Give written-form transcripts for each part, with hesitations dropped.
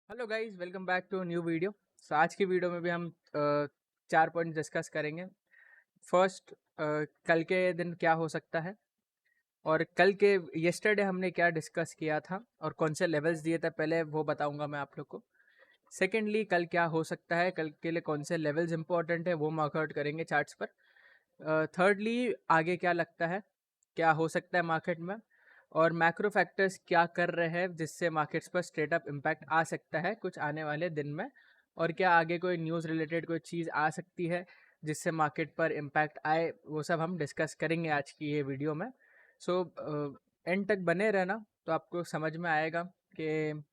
Hello guys, welcome back to new video. आज की video में भी हम 4 पॉइंट डिस्कस करेंगे। फर्स्ट, कल के दिन क्या हो सकता है, और कल के येस्टरडे हमने क्या डिस्कस किया था और कौन से लेवल्स दिए थे पहले वो बताऊंगा मैं आप लोग को। सेकेंडली, कल क्या हो सकता है, कल के लिए कौन से लेवल्स इंपॉर्टेंट है वो मार्कआउट करेंगे चार्ट्स पर। थर्डली, आगे क्या लगता है, क्या हो सकता है मार्केट में, और मैक्रो फैक्टर्स क्या कर रहे हैं जिससे मार्केट्स पर स्ट्रेट अप इम्पैक्ट आ सकता है कुछ आने वाले दिन में, और क्या आगे कोई न्यूज़ रिलेटेड कोई चीज़ आ सकती है जिससे मार्केट पर इम्पैक्ट आए, वो सब हम डिस्कस करेंगे आज की ये वीडियो में। सो एंड तक बने रहना तो आपको समझ में आएगा कि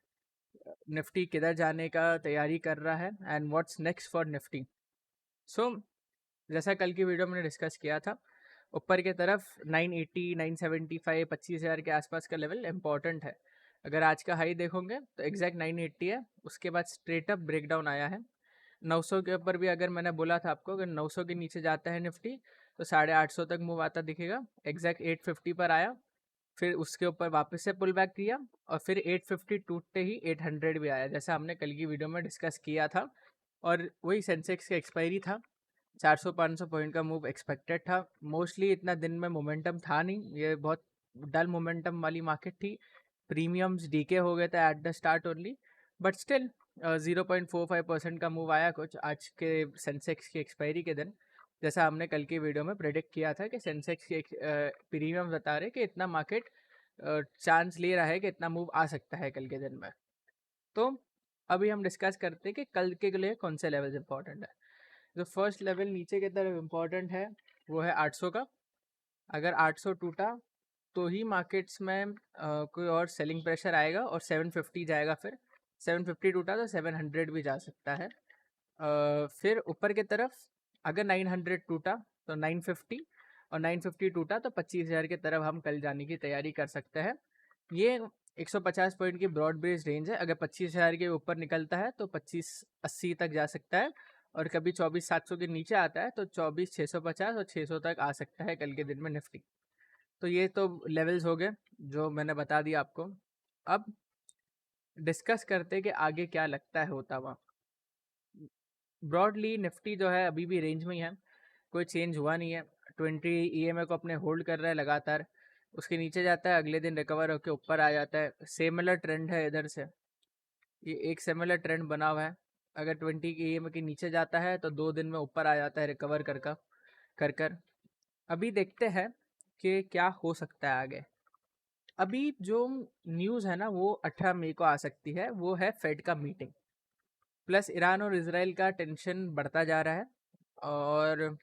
निफ्टी किधर जाने का तैयारी कर रहा है and what's next for Nifty. So जैसा कल की वीडियो में डिस्कस किया था, ऊपर की तरफ 980 975 25,000 के आसपास का लेवल इंपॉर्टेंट है। अगर आज का हाई देखोगे तो एग्जैक्ट 980 है, उसके बाद स्ट्रेट अप ब्रेकडाउन आया है 900 के ऊपर भी। अगर मैंने बोला था आपको, अगर 900 के नीचे जाता है निफ्टी तो 850 तक मूव आता दिखेगा। एग्जैक्ट 850 पर आया, फिर उसके ऊपर वापस से पुल बैक किया, और फिर 850 टूटते ही 800 भी आया, जैसा हमने कल की वीडियो में डिस्कस किया था। और वही सेंसेक्स का एक्सपायरी था, 400-500 पॉइंट का मूव एक्सपेक्टेड था। मोस्टली इतना दिन में मोमेंटम था नहीं, ये बहुत डल मोमेंटम वाली मार्केट थी। प्रीमियम्स डीके हो गए थे at the start only, but still 0.45% का मूव आया कुछ आज के सेंसेक्स की एक्सपायरी के दिन। जैसा हमने कल की वीडियो में प्रेडिक्ट किया था कि सेंसेक्स के प्रीमियम बता रहे कि इतना मार्केट चांस ले रहा है कि इतना मूव आ सकता है कल के दिन में। तो अभी हम डिस्कस करते हैं कि कल के लिए कौन से लेवल्स इंपॉर्टेंट है। जो फर्स्ट लेवल नीचे की तरफ इम्पॉर्टेंट है वो है 800 का। अगर 800 टूटा तो ही मार्केट्स में कोई और सेलिंग प्रेशर आएगा और 750 जाएगा। फिर 750 टूटा तो 700 भी जा सकता है। फिर ऊपर की तरफ अगर 900 टूटा तो 950, और 950 टूटा तो 25,000 की तरफ हम कल जाने की तैयारी कर सकते हैं। ये 150 पॉइंट की ब्रॉड बेस्ड रेंज है। अगर 25,000 के ऊपर निकलता है तो 2580 तक जा सकता है, और कभी 24,700 के नीचे आता है तो 24,650 और 600 तक आ सकता है कल के दिन में निफ्टी। तो ये तो लेवल्स हो गए जो मैंने बता दिया आपको। अब डिस्कस करते हैं कि आगे क्या लगता है होता हुआ। ब्रॉडली निफ्टी जो है अभी भी रेंज में ही है, कोई चेंज हुआ नहीं है। 20 ईएमए को अपने होल्ड कर रहा है लगातार। उसके नीचे जाता है, अगले दिन रिकवर होकर ऊपर आ जाता है। सिमिलर ट्रेंड है इधर से, ये एक सिमिलर ट्रेंड बना हुआ है। अगर 20 के ईएमए के नीचे जाता है तो 2 दिन में ऊपर आ जाता है रिकवर कर कर। अभी देखते हैं कि क्या हो सकता है आगे। अभी जो न्यूज़ है ना वो 18 मई को आ सकती है, वो है फेड का मीटिंग। प्लस ईरान और इसराइल का टेंशन बढ़ता जा रहा है, और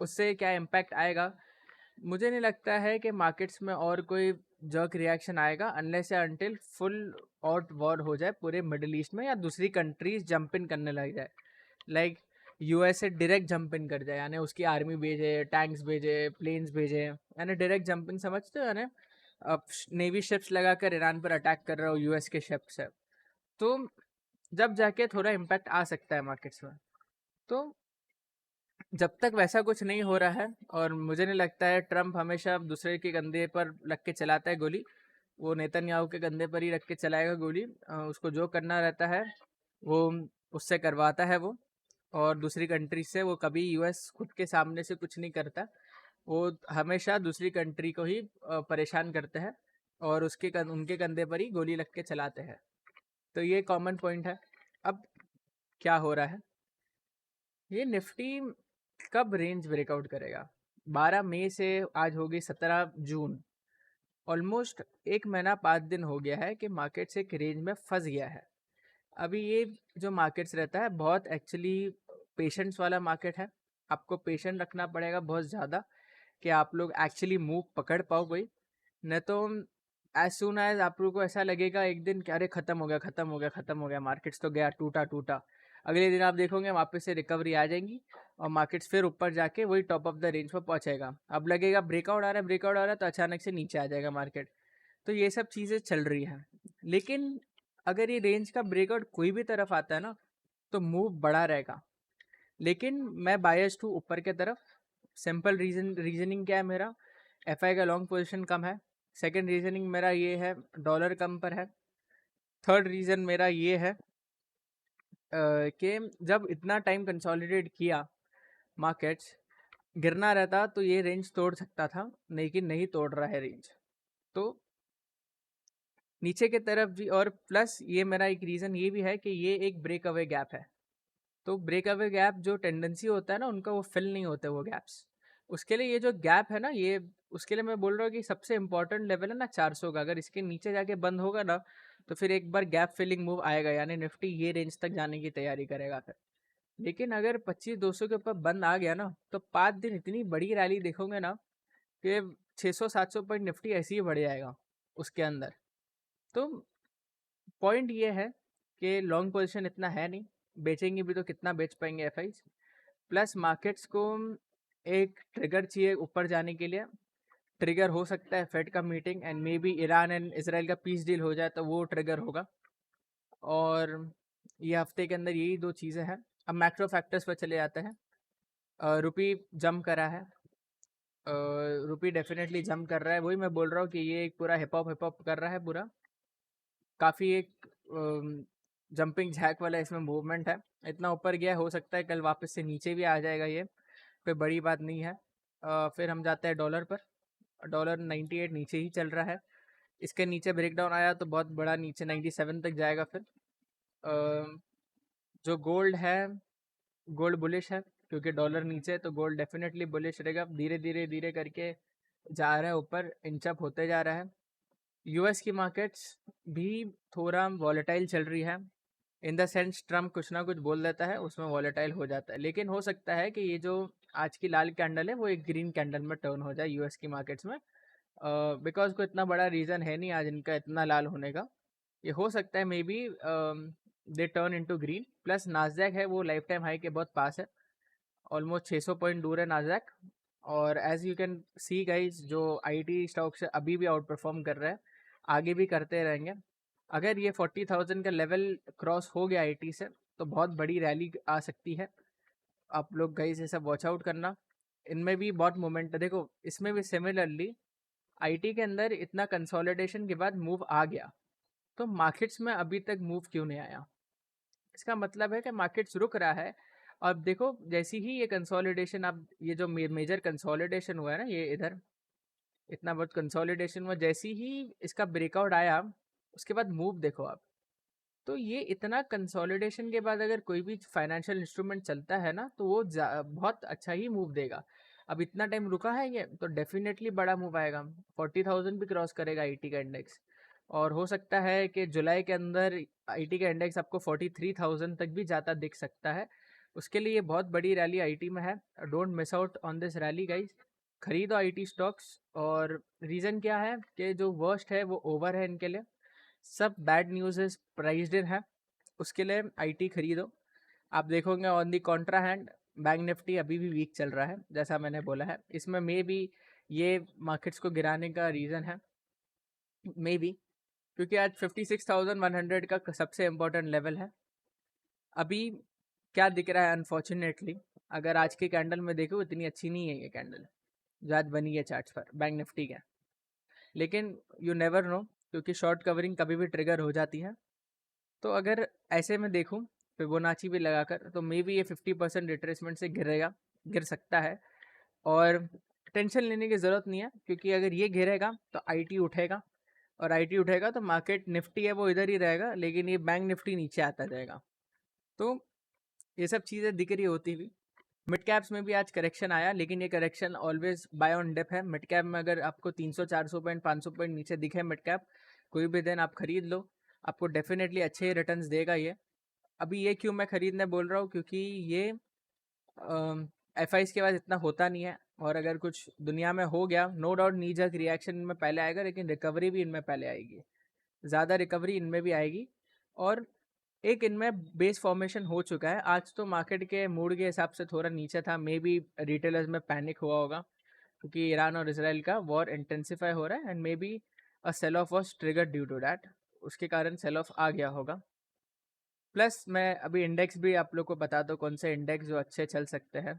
उससे क्या इम्पैक्ट आएगा, मुझे नहीं लगता है कि मार्केट्स में और कोई जर्क रिएक्शन आएगा अनलेस या अनटिल फुल और वॉर हो जाए पूरे मिडिल ईस्ट में, या दूसरी कंट्रीज जंप इन करने लग जाए। Like USA direct jump in कर जाए, यानी उसकी आर्मी भेजे, टैंक्स भेजे, प्लेन्स भेजे, यानी डायरेक्ट जंपिंग समझते हो, यानी अब नेवी शिप्स लगाकर ईरान पर अटैक कर रहा हो यूएस के शिप से। तो जब जाके थोड़ा इम्पैक्ट आ सकता है मार्केट्स में। तो जब तक वैसा कुछ नहीं हो रहा है, और मुझे नहीं लगता है, ट्रम्प हमेशा दूसरे के कंधे पर रख के चलाता है गोली, वो नेतन्याहू के कंधे पर ही रख के चलाएगा गोली। उसको जो करना रहता है वो उससे करवाता है वो, और दूसरी कंट्री से वो कभी यूएस खुद के सामने से कुछ नहीं करता। वो हमेशा दूसरी कंट्री को ही परेशान करते हैं, और उनके कंधे पर ही गोली रख के चलाते हैं। तो ये कॉमन पॉइंट है। अब क्या हो रहा है, ये निफ्टी कब रेंज ब्रेकआउट करेगा। 12 मई से आज होगी 17 जून, ऑलमोस्ट 1 महीना 5 दिन हो गया है कि मार्केट्स एक रेंज में फंस गया है। अभी ये जो मार्केट्स रहता है बहुत एक्चुअली पेशेंस वाला मार्केट है। आपको पेशेंट रखना पड़ेगा बहुत ज़्यादा कि आप लोग एक्चुअली मूव पकड़ पाओ कोई, नहीं तो एज सुन एज आप लोग को ऐसा लगेगा एक दिन कि अरे खत्म हो गया, खत्म हो गया, खत्म हो गया, मार्केट्स तो गया, टूटा टूटा। अगले दिन आप देखोगे वापस से रिकवरी आ जाएगी, और मार्केट्स फिर ऊपर जाके वही टॉप ऑफ द रेंज पर पहुंचेगा। अब लगेगा ब्रेकआउट आ रहा है, ब्रेकआउट आ रहा है, तो अचानक से नीचे आ जाएगा मार्केट। तो ये सब चीज़ें चल रही हैं। लेकिन अगर ये रेंज का ब्रेकआउट कोई भी तरफ आता है ना तो मूव बड़ा रहेगा। लेकिन मैं बायस्ड हूँ ऊपर के तरफ। सिंपल रीजनिंग क्या है मेरा, एफआई का लॉन्ग पोजीशन कम है। सेकंड रीजनिंग मेरा ये है, डॉलर कम पर है। थर्ड रीज़न मेरा ये है कि जब इतना टाइम कंसोलिडेट किया मार्केट्स, गिरना रहता तो ये रेंज तोड़ सकता था, लेकिन नहीं तोड़ रहा है रेंज, तो नीचे की तरफ भी। और प्लस ये मेरा एक रीज़न ये भी है कि ये एक ब्रेक अवे गैप है, तो ब्रेक अवे गैप जो टेंडेंसी होता है ना उनका, वो फिल नहीं होते वो गैप्स। उसके लिए ये जो गैप है ना, ये उसके लिए मैं बोल रहा हूँ कि सबसे इंपॉर्टेंट लेवल है ना 400 का, अगर इसके नीचे जाके बंद होगा ना तो फिर एक बार गैप फिलिंग मूव आएगा, यानी निफ्टी ये रेंज तक जाने की तैयारी करेगा फिर। लेकिन अगर 25-200 के ऊपर बंद आ गया ना तो 5 दिन इतनी बड़ी रैली देखोगे ना कि 600-700 पॉइंट निफ्टी ऐसे ही बढ़ जाएगा उसके अंदर। तो पॉइंट ये है कि लॉन्ग पोजीशन इतना है नहीं, बेचेंगे भी तो कितना बेच पाएंगे एफआईज। प्लस मार्केट्स को एक ट्रिगर चाहिए ऊपर जाने के लिए। ट्रिगर हो सकता है फेड का meeting, and may be Iran and Israel का पीस डील हो जाए तो वो ट्रिगर होगा। और ये हफ्ते के अंदर यही दो चीज़ें हैं। अब मैक्रो फैक्टर्स पर चले जाते हैं। रुपी जंप करा है, रुपी डेफिनेटली जंप कर रहा है, वही मैं बोल रहा हूँ कि ये एक पूरा हिप हॉप कर रहा है पूरा, काफ़ी एक जंपिंग झैक वाला इसमें मूवमेंट है। इतना ऊपर गया, हो सकता है कल वापस से नीचे भी आ जाएगा, ये कोई बड़ी बात नहीं है। फिर हम जाते हैं डॉलर पर। डॉलर 98 नीचे ही चल रहा है, इसके नीचे ब्रेकडाउन आया तो बहुत बड़ा नीचे 97 तक जाएगा फिर। जो गोल्ड है, गोल्ड बुलिश है, क्योंकि डॉलर नीचे है तो गोल्ड डेफिनेटली बुलिश रहेगा। धीरे धीरे धीरे करके जा रहा है ऊपर, इंचअप होते जा रहा है। यूएस की मार्केट्स भी थोड़ा वॉलेटाइल चल रही है, इन द सेंस ट्रम्प कुछ ना कुछ बोल देता है उसमें वॉलेटाइल हो जाता है। लेकिन हो सकता है कि ये जो आज की लाल कैंडल है वो एक ग्रीन कैंडल में टर्न हो जाए यूएस की मार्केट्स में, बिकॉज कोई इतना बड़ा रीज़न है नहीं आज इनका इतना लाल होने का। ये हो सकता है may be they turn into green. Plus Nasdaq है वो लाइफ टाइम हाई के बहुत पास है, ऑलमोस्ट 600 पॉइंट दूर है नास्डैक। और as you can see guys, जो आईटी स्टॉक्स है अभी भी आउट परफॉर्म कर रहे हैं, आगे भी करते रहेंगे। अगर ये 40,000 का लेवल क्रॉस हो गया आईटी से तो बहुत बड़ी रैली आ सकती है। आप लोग गाइज ये सब वॉच आउट करना, इनमें भी बहुत मोमेंट है। देखो इसमें भी सिमिलरली आईटी के अंदर इतना कंसोलिडेशन के बाद मूव आ गया, तो मार्केट्स में अभी तक मूव क्यों नहीं आया? इसका मतलब है कि मार्केट्स रुक रहा है। अब देखो जैसी ही ये कंसोलिडेशन, अब ये जो मेजर कंसोलिडेशन हुआ है ना, ये इधर इतना बहुत कंसोलिडेशन हुआ, जैसी ही इसका ब्रेकआउट आया उसके बाद मूव देखो आप। तो ये इतना कंसोलिडेशन के बाद अगर कोई भी फाइनेंशियल इंस्ट्रूमेंट चलता है ना तो वो बहुत अच्छा ही मूव देगा। अब इतना टाइम रुका है ये तो डेफिनेटली बड़ा मूव आएगा, 40,000 भी क्रॉस करेगा आईटी का इंडेक्स। और हो सकता है कि जुलाई के अंदर आईटी का इंडेक्स आपको 43,000 तक भी जाता दिख सकता है। उसके लिए ये बहुत बड़ी रैली आईटी में है, don't miss out on this rally guys. खरीदो आईटी स्टॉक्स। और रीज़न क्या है कि जो वर्स्ट है वो ओवर है इनके लिए, सब बैड न्यूज़ प्राइज्ड इन है, उसके लिए आईटी खरीदो। आप देखोगे on the Contra hand bank Nifty अभी भी वीक चल रहा है, जैसा मैंने बोला है। इसमें मे बी ये मार्केट्स को गिराने का रीज़न है, मे बी, क्योंकि आज 56,100 का सबसे इम्पोर्टेंट लेवल है। अभी क्या दिख रहा है अनफॉर्चुनेटली, अगर आज की कैंडल में देखो इतनी अच्छी नहीं है ये कैंडल जो आज बनी है चार्ट्स पर बैंक निफ्टी के। लेकिन यू नेवर नो, क्योंकि शॉर्ट कवरिंग कभी भी ट्रिगर हो जाती है। तो अगर ऐसे में देखूं फिबोनाची भी लगाकर तो मे बी ये 50% रिट्रेसमेंट से गिरेगा, गिर सकता है। और टेंशन लेने की ज़रूरत नहीं है, क्योंकि अगर ये गिरेगा तो आईटी उठेगा, और आईटी उठेगा तो मार्केट निफ्टी है वो इधर ही रहेगा, लेकिन ये बैंक निफ्टी नीचे आता जाएगा। तो ये सब चीज़ें दिख रही होती हुई मिड कैप्स में भी आज करेक्शन आया, लेकिन ये correction always buy on dip है। मिड कैप में अगर आपको 300-400 पॉइंट 500 पॉइंट नीचे दिखे मिड कैप, कोई भी दिन आप खरीद लो, आपको डेफिनेटली अच्छे रिटर्न्स देगा ये। अभी ये क्यों मैं खरीदने बोल रहा हूँ, क्योंकि ये एफ आईज के बाद इतना होता नहीं है, और अगर कुछ दुनिया में हो गया no doubt knee jerk reaction इनमें पहले आएगा, लेकिन रिकवरी भी इनमें पहले आएगी, ज़्यादा रिकवरी इनमें भी आएगी। और एक इनमें बेस फॉर्मेशन हो चुका है। आज तो मार्केट के मूड के हिसाब से थोड़ा नीचे था, मे बी रिटेलर्स में पैनिक हुआ होगा, क्योंकि ईरान और इसराइल का वॉर इंटेंसिफाई हो रहा है, and maybe a sell off was trigger due to that, उसके कारण सेल ऑफ आ गया होगा। प्लस मैं अभी इंडेक्स भी आप लोग को बता दूँ कौन से इंडेक्स जो अच्छे चल सकते हैं,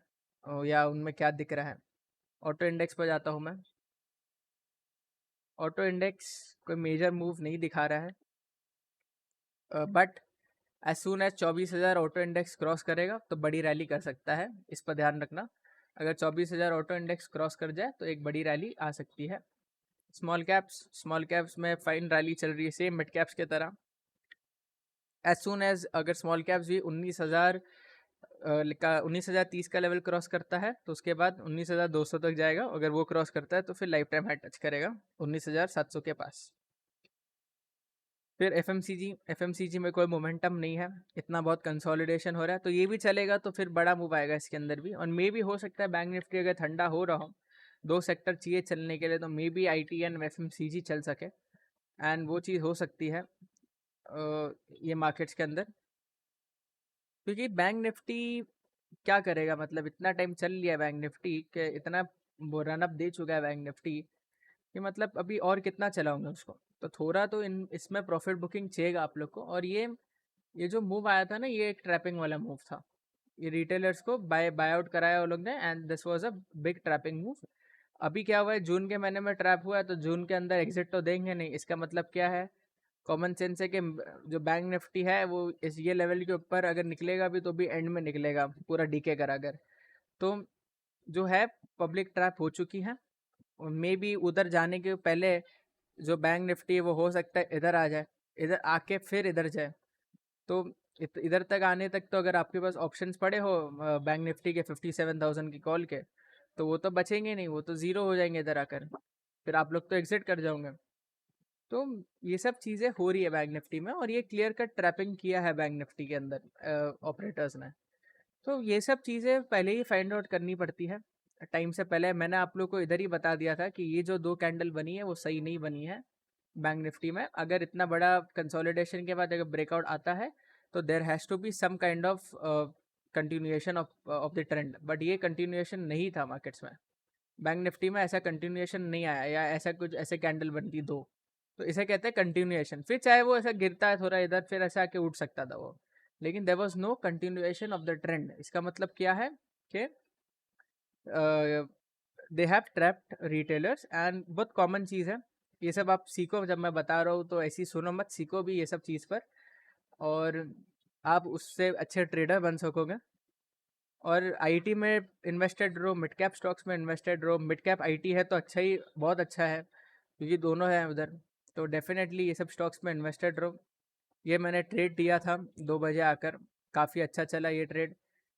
या उनमें क्या दिख रहा है। ऑटो इंडेक्स पर जाता हूँ मैं। ऑटो इंडेक्स कोई मेजर मूव नहीं दिखा रहा है, but as soon as 24,000 auto index cross करेगा तो बड़ी रैली कर सकता है, इस पर ध्यान रखना। अगर 24,000 ऑटो इंडेक्स क्रॉस कर जाए तो एक बड़ी रैली आ सकती है। स्मॉल कैप्स में फाइन रैली चल रही है सेम मिड कैप्स की तरह। एज सून एज अगर स्मॉल कैप्स भी 19,030 का लेवल क्रॉस करता है तो उसके बाद 19,200 तक जाएगा। अगर वो क्रॉस करता है तो फिर लाइफ टाइम हाई टच करेगा 19,700 के पास। फिर एफएमसीजी में कोई मोमेंटम नहीं है, इतना बहुत कंसोलिडेशन हो रहा है, तो ये भी चलेगा तो फिर बड़ा मूव आएगा इसके अंदर भी। और मे भी हो सकता है बैंक निफ्टी अगर ठंडा हो रहा हो, दो सेक्टर चाहिए चलने के लिए, तो may be IT and FMCG चल सके, एंड वो चीज़ हो सकती है ये मार्केट्स के अंदर। क्योंकि बैंक निफ्टी क्या करेगा, मतलब इतना टाइम चल लिया बैंक निफ्टी के, इतना रनअप दे चुका है बैंक निफ्टी कि मतलब अभी और कितना चलाऊंगा उसको। तो थोड़ा तो इसमें प्रॉफिट बुकिंग चाहिएगा आप लोग को। और ये जो मूव आया था ना, ये एक ट्रैपिंग वाला मूव था। ये रिटेलर्स को बाय आउट कराया वो लोग ने, and this was a big trapping move. अभी क्या हुआ है, जून के महीने में ट्रैप हुआ है, तो जून के अंदर एग्जिट तो देंगे नहीं। इसका मतलब क्या है, कॉमन सेंस है कि जो बैंक निफ्टी है वो इस ये लेवल के ऊपर अगर निकलेगा भी तो भी एंड में निकलेगा पूरा डीके कर अगर। तो जो है पब्लिक ट्रैप हो चुकी है, और मे बी उधर जाने के पहले जो बैंक निफ्टी है वो हो सकता है इधर आ जाए, इधर आके फिर इधर जाए। तो इधर तक आने तक तो अगर आपके पास ऑप्शंस पड़े हो बैंक निफ्टी के 57,000 की कॉल के, तो वो तो बचेंगे नहीं, वो तो ज़ीरो हो जाएंगे इधर आकर, फिर आप लोग तो एग्जिट कर जाओगे। तो ये सब चीज़ें हो रही है बैंक निफ्टी में, और ये क्लियर कट ट्रैपिंग किया है बैंक निफ्टी के अंदर ऑपरेटर्स ने। तो ये सब चीज़ें पहले ही फाइंड आउट करनी पड़ती है टाइम से पहले। मैंने आप लोग को इधर ही बता दिया था कि ये जो दो कैंडल बनी है वो सही नहीं बनी है बैंक निफ्टी में। अगर इतना बड़ा कंसोलिडेशन के बाद अगर ब्रेकआउट आता है तो there has to be some kind of continuation of the trend, but ये कंटिन्यूएशन नहीं था मार्केट्स में। बैंक निफ्टी में ऐसा कंटिन्यूएशन नहीं आया, या ऐसा कुछ ऐसे कैंडल बनती दो, तो इसे कहते हैं कंटिन्यूएशन। फिर चाहे वो ऐसा गिरता है थोड़ा इधर, फिर ऐसा आके उठ सकता था वो, लेकिन there was no continuation of the trend. इसका मतलब क्या है कि they have trapped retailers, and बहुत कॉमन चीज़ है ये सब। आप सीखो, जब मैं बता रहा हूँ तो ऐसी सुनो मत, सीखो भी ये सब चीज़ पर, और आप उससे अच्छे ट्रेडर बन सकोगे। और आईटी में इन्वेस्टेड रहो, मिड कैप स्टॉक्स में इन्वेस्टेड रहो। मिड कैप आईटी है तो अच्छा ही, बहुत अच्छा है, क्योंकि दोनों है उधर। तो डेफिनेटली ये सब स्टॉक्स में इन्वेस्टेड रहो। ये मैंने ट्रेड दिया था 2 बजे आकर, काफ़ी अच्छा चला ये ट्रेड।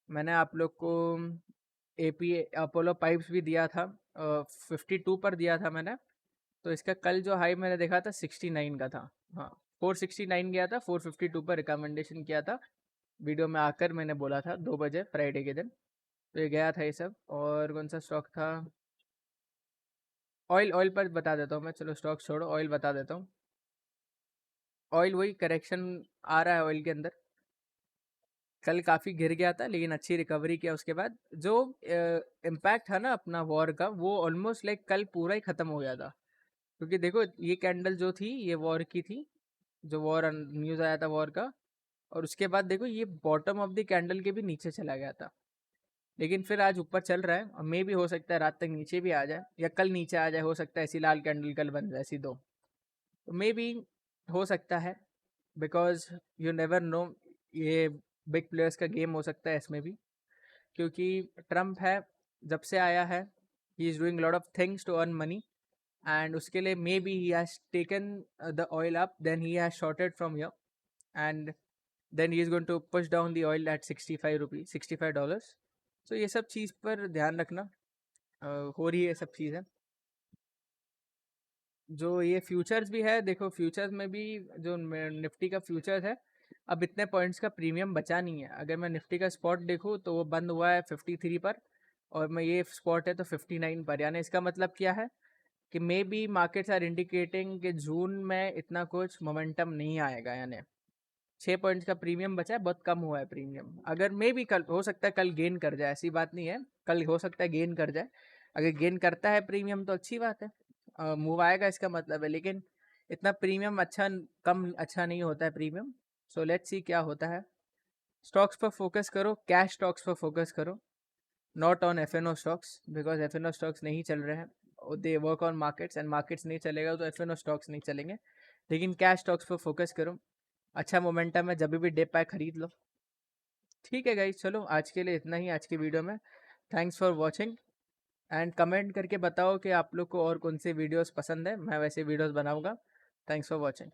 मैंने आप लोग को एपी अपोलो पाइप्स भी दिया था, 52 पर दिया था मैंने। तो इसका कल जो हाई मैंने देखा था 69 का था। हाँ, 469 गया था, 452 पर रिकमेंडेशन किया था वीडियो में आकर, मैंने बोला था 2 बजे फ्राइडे के दिन। तो ये गया था ये सब। और कौन सा स्टॉक था, ऑयल, ऑयल पर बता देता हूँ मैं, चलो स्टॉक छोड़ो, ऑयल बता देता हूँ। ऑयल वही करेक्शन आ रहा है ऑयल के अंदर। कल काफ़ी गिर गया था लेकिन अच्छी रिकवरी किया उसके बाद। जो इम्पैक्ट था ना अपना वॉर का, वो ऑलमोस्ट लाइक कल पूरा ही ख़त्म हो गया था। क्योंकि देखो ये कैंडल जो थी ये वॉर की थी, जो वॉर न्यूज़ आया था वॉर का। और उसके बाद देखो ये बॉटम ऑफ द कैंडल के भी नीचे चला गया था, लेकिन फिर आज ऊपर चल रहा है, और मे भी हो सकता है रात तक नीचे भी आ जाए, या कल नीचे आ जाए, हो सकता है ऐसी लाल कैंडल कल बन जाए ऐसी दो। तो मे बी हो सकता है, बिकॉज यू नेवर नो, ये बिग प्लेयर्स का गेम हो सकता है इसमें भी। क्योंकि ट्रम्प है, जब से आया है he is doing lot of things to earn money, and उसके लिए maybe he has taken the oil up, then he has shorted from here, and then he is going to push down the oil at 65 rupees, $65। तो ये सब चीज़ पर ध्यान रखना, हो रही है सब चीज़ें। जो ये फ्यूचर्स भी है, देखो फ्यूचर्स में भी जो निफ्टी का फ्यूचर्स है, अब इतने पॉइंट्स का प्रीमियम बचा नहीं है। अगर मैं निफ्टी का स्पॉट देखूँ तो वो बंद हुआ है 53 पर, और मैं ये स्पॉट है तो 59 पर। यानी इसका मतलब क्या है कि maybe markets are indicating कि जून में इतना कुछ मोमेंटम नहीं आएगा। यानी 6 पॉइंट्स का प्रीमियम बचा है, बहुत कम हुआ है प्रीमियम। अगर मे बी कल हो सकता है कल गेन कर जाए, ऐसी बात नहीं है, कल हो सकता है गेन कर जाए। अगर गेन करता है प्रीमियम तो अच्छी बात है, मूव आएगा इसका मतलब है। लेकिन इतना प्रीमियम अच्छा, कम अच्छा नहीं होता है प्रीमियम। सो लेट्स सी क्या होता है। स्टॉक्स पर फोकस करो, कैश स्टॉक्स पर फोकस करो, not on F stocks, because F stocks नहीं चल रहे हैं। They work on markets, and markets नहीं चलेगा तो एफ स्टॉक्स नहीं चलेंगे। लेकिन कैश स्टॉक्स पर फोकस करो। अच्छा मोमेंटम है, जब भी डे पाए खरीद लो। ठीक है गाइस, चलो आज के लिए इतना ही आज की वीडियो में। Thanks for watching and comment करके बताओ कि आप लोग को और कौन सी वीडियोस पसंद है, मैं वैसे वीडियोस बनाऊंगा। Thanks for watching.